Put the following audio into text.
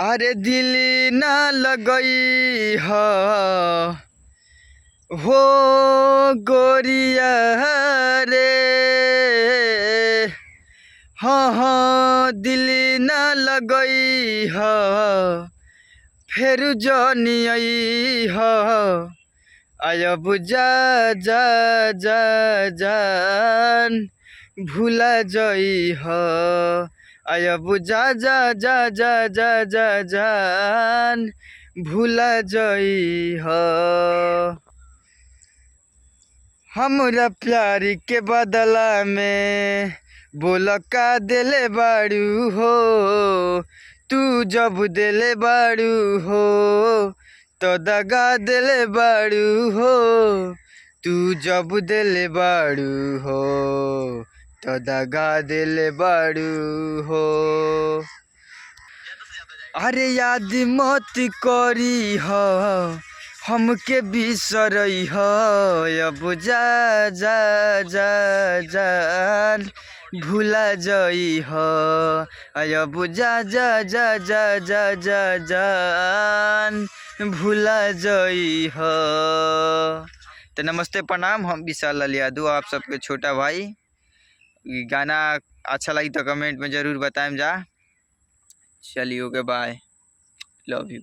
अरे दिल ना लगई हो गोरिया रे। हाँ हाँ दिल ना लगई फिर जानी आई अब जा जा जा जान भूला जई अब जा जा जा जा जा जा जान भूला जई हमरा प्यार के बदला में बोल का दिले बाड़ू हो। तू जब दिले बाड़ू हो तो दगा दिले बाड़ू हो। तू जब दिले बाड़ू हो तो दगा दिले बाड़ू हो। अरे याद मत करी हमके बिसरई अब जा जा जा जान भूला जई अब जा जा जा जा जा जा जान भूला जई तो नमस्ते प्रणाम, हम विशाल लाल यादव, आप सबके छोटा भाई। गाना अच्छा लगी तो कमेंट में ज़रूर बताएं जा। चलिए ओके बाय, लव यू।